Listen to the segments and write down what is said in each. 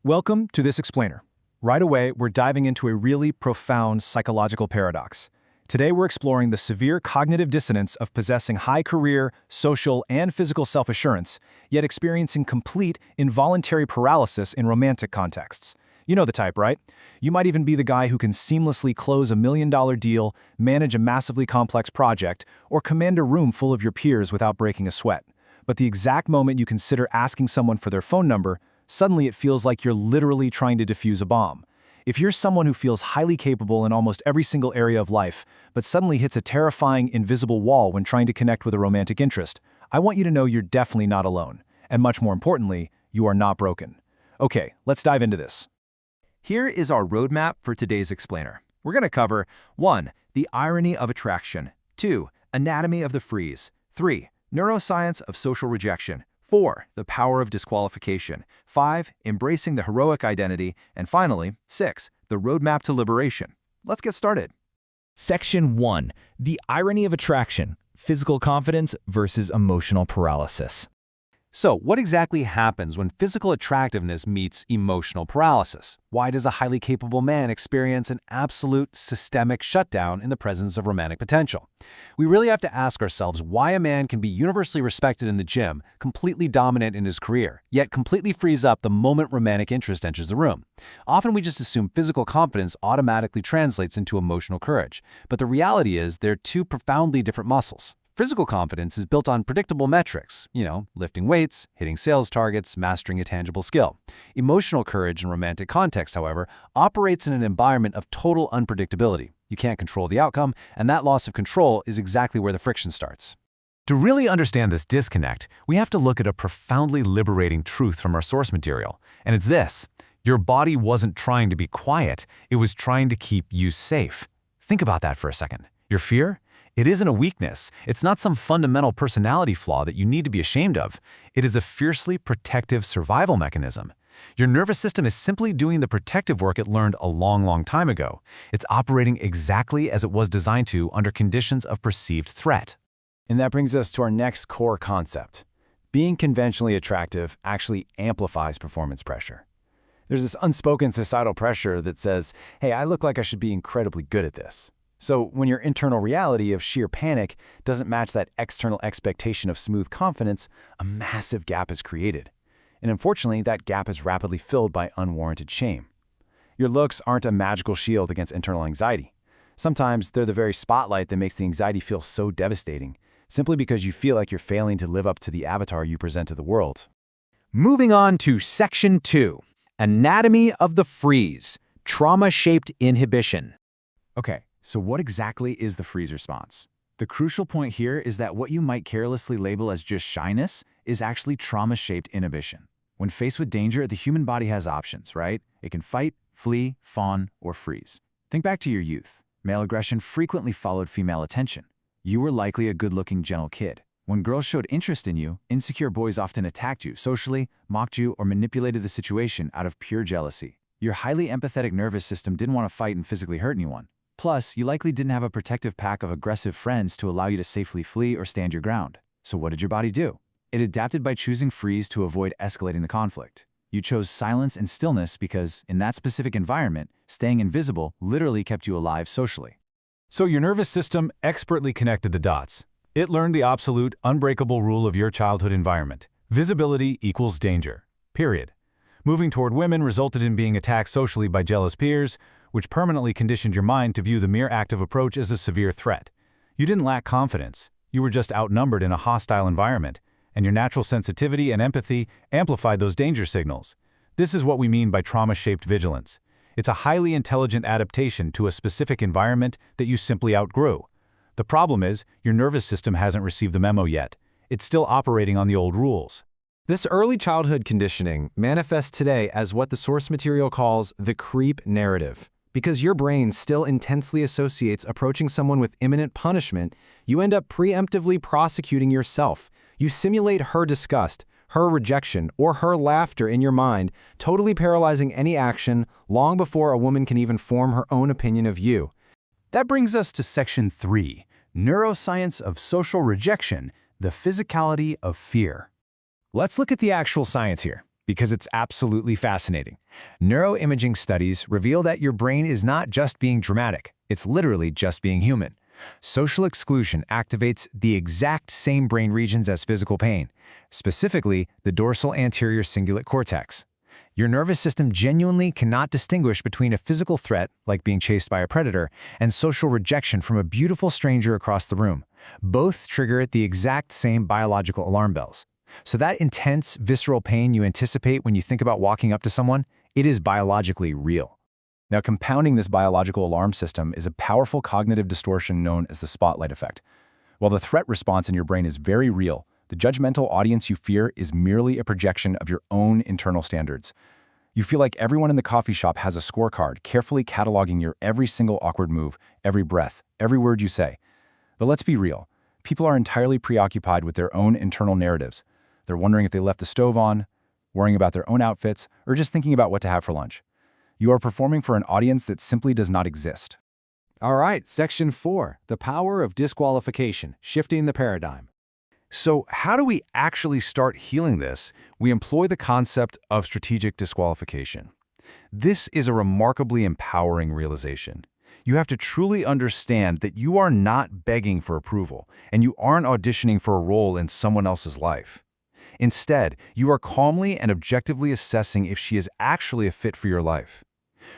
Welcome to this explainer. Right away, we're diving into a really profound psychological paradox. Today, we're exploring the severe cognitive dissonance of possessing high career, social, and physical self-assurance, yet experiencing complete, involuntary paralysis in romantic contexts. You know the type, right? You might even be the guy who can seamlessly close a million-dollar deal, manage a massively complex project, or command a room full of your peers without breaking a sweat. But the exact moment you consider asking someone for their phone number, suddenly it feels like you're literally trying to defuse a bomb. If you're someone who feels highly capable in almost every single area of life, but suddenly hits a terrifying, invisible wall when trying to connect with a romantic interest, I want you to know you're definitely not alone. And much more importantly, you are not broken. Okay, let's dive into this. Here is our roadmap for today's explainer. We're going to cover 1. The irony of attraction. 2. Anatomy of the freeze. 3. Neuroscience of social rejection. 4. The power of disqualification. 5. Embracing the heroic identity. And finally, 6. The roadmap to liberation. Let's get started. Section 1. The irony of attraction. Physical confidence versus emotional paralysis. So, what exactly happens when physical attractiveness meets emotional paralysis? Why does a highly capable man experience an absolute systemic shutdown in the presence of romantic potential? We really have to ask ourselves why a man can be universally respected in the gym, completely dominant in his career, yet completely freeze up the moment romantic interest enters the room. Often we just assume physical confidence automatically translates into emotional courage, but the reality is they're two profoundly different muscles. Physical confidence is built on predictable metrics, lifting weights, hitting sales targets, mastering a tangible skill. Emotional courage in romantic context, however, operates in an environment of total unpredictability. You can't control the outcome, and that loss of control is exactly where the friction starts. To really understand this disconnect, we have to look at a profoundly liberating truth from our source material, and it's this. Your body wasn't trying to be quiet, it was trying to keep you safe. Think about that for a second. Your fear? It isn't a weakness. It's not some fundamental personality flaw that you need to be ashamed of. It is a fiercely protective survival mechanism. Your nervous system is simply doing the protective work it learned a long time ago. It's operating exactly as it was designed to under conditions of perceived threat. And that brings us to our next core concept. Being conventionally attractive actually amplifies performance pressure. There's this unspoken societal pressure that says, hey, I look like I should be incredibly good at this. So when your internal reality of sheer panic doesn't match that external expectation of smooth confidence, a massive gap is created. And unfortunately, that gap is rapidly filled by unwarranted shame. Your looks aren't a magical shield against internal anxiety. Sometimes they're the very spotlight that makes the anxiety feel so devastating, simply because you feel like you're failing to live up to the avatar you present to the world. Moving on to Section 2, Anatomy of the Freeze, Trauma-Shaped Inhibition. Okay. So what exactly is the freeze response? The crucial point here is that what you might carelessly label as just shyness is actually trauma-shaped inhibition. When faced with danger, the human body has options, right? It can fight, flee, fawn, or freeze. Think back to your youth. Male aggression frequently followed female attention. You were likely a good-looking, gentle kid. When girls showed interest in you, insecure boys often attacked you socially, mocked you, or manipulated the situation out of pure jealousy. Your highly empathetic nervous system didn't want to fight and physically hurt anyone. Plus, you likely didn't have a protective pack of aggressive friends to allow you to safely flee or stand your ground. So what did your body do? It adapted by choosing freeze to avoid escalating the conflict. You chose silence and stillness because, in that specific environment, staying invisible literally kept you alive socially. So your nervous system expertly connected the dots. It learned the absolute, unbreakable rule of your childhood environment. Visibility equals danger. Period. Moving toward women resulted in being attacked socially by jealous peers, which permanently conditioned your mind to view the mere active approach as a severe threat. You didn't lack confidence. You were just outnumbered in a hostile environment, and your natural sensitivity and empathy amplified those danger signals. This is what we mean by trauma-shaped vigilance. It's a highly intelligent adaptation to a specific environment that you simply outgrew. The problem is, your nervous system hasn't received the memo yet. It's still operating on the old rules. This early childhood conditioning manifests today as what the source material calls the creep narrative. Because your brain still intensely associates approaching someone with imminent punishment, you end up preemptively prosecuting yourself. You simulate her disgust, her rejection, or her laughter in your mind, totally paralyzing any action long before a woman can even form her own opinion of you. That brings us to Section 3, Neuroscience of Social Rejection, the Physicality of Fear. Let's look at the actual science here. Because it's absolutely fascinating. Neuroimaging studies reveal that your brain is not just being dramatic, it's literally just being human. Social exclusion activates the exact same brain regions as physical pain, specifically the dorsal anterior cingulate cortex. Your nervous system genuinely cannot distinguish between a physical threat, like being chased by a predator, and social rejection from a beautiful stranger across the room. Both trigger the exact same biological alarm bells. So that intense, visceral pain you anticipate when you think about walking up to someone, it is biologically real. Now, compounding this biological alarm system is a powerful cognitive distortion known as the spotlight effect. While the threat response in your brain is very real, the judgmental audience you fear is merely a projection of your own internal standards. You feel like everyone in the coffee shop has a scorecard, carefully cataloging your every single awkward move, every breath, every word you say. But let's be real. People are entirely preoccupied with their own internal narratives. They're wondering if they left the stove on, worrying about their own outfits, or just thinking about what to have for lunch. You are performing for an audience that simply does not exist. All right, Section 4, the power of disqualification, shifting the paradigm. So how do we actually start healing this? We employ the concept of strategic disqualification. This is a remarkably empowering realization. You have to truly understand that you are not begging for approval, and you aren't auditioning for a role in someone else's life. Instead, you are calmly and objectively assessing if she is actually a fit for your life.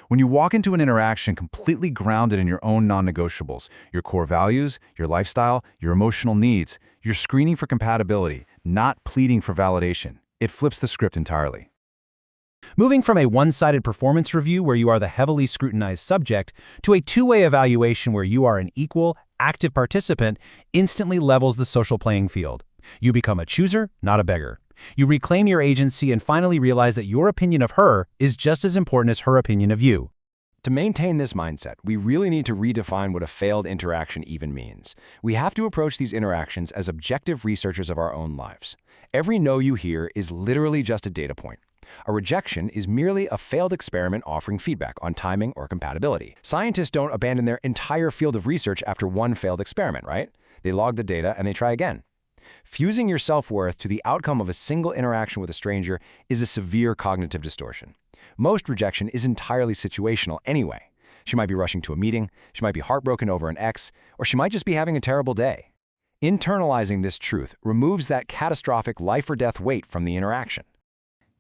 When you walk into an interaction completely grounded in your own non-negotiables, your core values, your lifestyle, your emotional needs, you're screening for compatibility, not pleading for validation. It flips the script entirely. Moving from a one-sided performance review where you are the heavily scrutinized subject to a two-way evaluation where you are an equal, active participant instantly levels the social playing field. You become a chooser, not a beggar. You reclaim your agency and finally realize that your opinion of her is just as important as her opinion of you. To maintain this mindset, we really need to redefine what a failed interaction even means. We have to approach these interactions as objective researchers of our own lives. Every no you hear is literally just a data point. A rejection is merely a failed experiment offering feedback on timing or compatibility. Scientists don't abandon their entire field of research after one failed experiment, right? They log the data and they try again. Fusing your self-worth to the outcome of a single interaction with a stranger is a severe cognitive distortion. Most rejection is entirely situational anyway. She might be rushing to a meeting, she might be heartbroken over an ex, or she might just be having a terrible day. Internalizing this truth removes that catastrophic life-or-death weight from the interaction.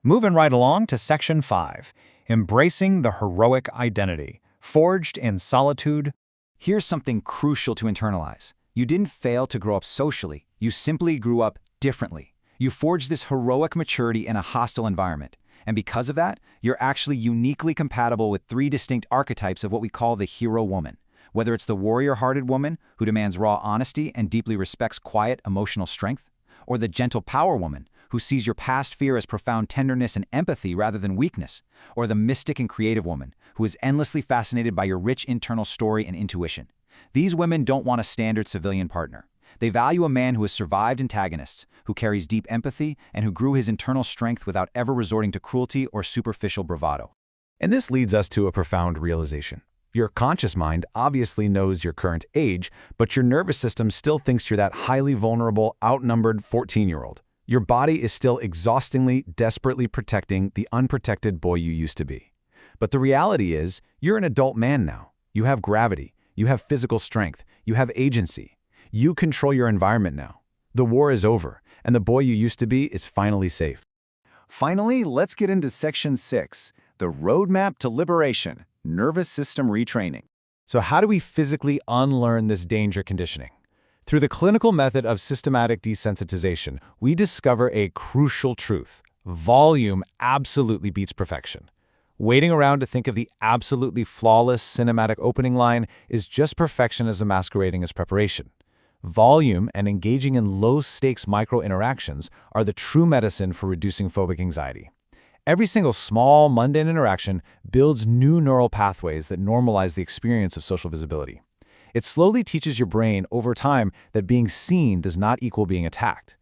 Moving right along to Section 5, Embracing the Heroic Identity, Forged in Solitude. Here's something crucial to internalize. You didn't fail to grow up socially. You simply grew up differently. You forged this heroic maturity in a hostile environment. And because of that, you're actually uniquely compatible with three distinct archetypes of what we call the hero woman. Whether it's the warrior-hearted woman who demands raw honesty and deeply respects quiet, emotional strength, or the gentle power woman who sees your past fear as profound tenderness and empathy rather than weakness, or the mystic and creative woman who is endlessly fascinated by your rich internal story and intuition. These women don't want a standard civilian partner. They value a man who has survived antagonists, who carries deep empathy, and who grew his internal strength without ever resorting to cruelty or superficial bravado. And this leads us to a profound realization. Your conscious mind obviously knows your current age, but your nervous system still thinks you're that highly vulnerable, outnumbered 14-year-old. Your body is still exhaustingly, desperately protecting the unprotected boy you used to be. But the reality is, you're an adult man now. You have gravity. You have physical strength. You have agency. You control your environment now. The war is over, and the boy you used to be is finally safe. Finally, let's get into Section 6, the Roadmap to Liberation, Nervous System Retraining. So how do we physically unlearn this danger conditioning? Through the clinical method of systematic desensitization, we discover a crucial truth. Volume absolutely beats perfection. Waiting around to think of the absolutely flawless cinematic opening line is just perfectionism masquerading as preparation. Volume and engaging in low-stakes micro-interactions are the true medicine for reducing phobic anxiety. Every single small, mundane interaction builds new neural pathways that normalize the experience of social visibility. It slowly teaches your brain over time that being seen does not equal being attacked.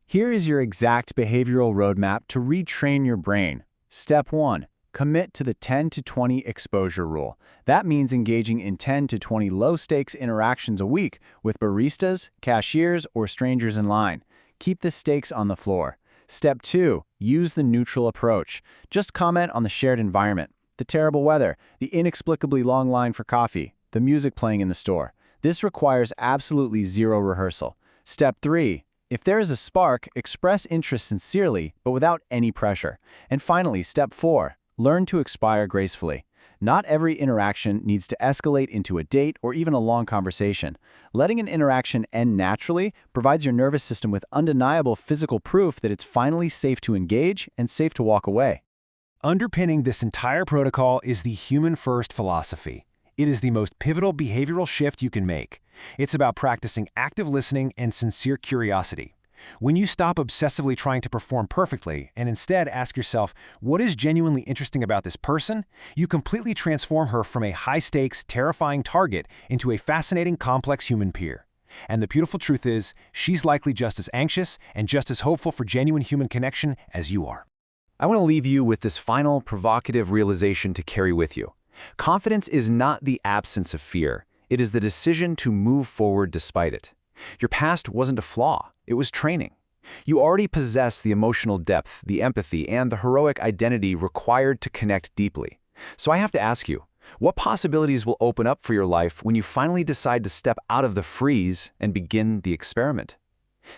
Here is your exact behavioral roadmap to retrain your brain. Step 1. Commit to the 10 to 20 exposure rule. That means engaging in 10 to 20 low-stakes interactions a week with baristas, cashiers, or strangers in line. Keep the stakes on the floor. Step 2. Use the neutral approach. Just comment on the shared environment, the terrible weather, the inexplicably long line for coffee, the music playing in the store. This requires absolutely zero rehearsal. Step 3. If there is a spark, express interest sincerely, but without any pressure. And finally, step 4. Learn to expire gracefully. Not every interaction needs to escalate into a date or even a long conversation. Letting an interaction end naturally provides your nervous system with undeniable physical proof that it's finally safe to engage and safe to walk away. Underpinning this entire protocol is the human-first philosophy. It is the most pivotal behavioral shift you can make. It's about practicing active listening and sincere curiosity. When you stop obsessively trying to perform perfectly and instead ask yourself, what is genuinely interesting about this person? You completely transform her from a high-stakes, terrifying target into a fascinating, complex human peer. And the beautiful truth is, she's likely just as anxious and just as hopeful for genuine human connection as you are. I want to leave you with this final provocative realization to carry with you. Confidence is not the absence of fear. It is the decision to move forward despite it. Your past wasn't a flaw. It was training. You already possess the emotional depth, the empathy, and the heroic identity required to connect deeply. So I have to ask you, what possibilities will open up for your life when you finally decide to step out of the freeze and begin the experiment?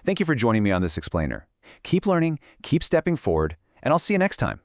Thank you for joining me on this explainer. Keep learning, keep stepping forward, and I'll see you next time.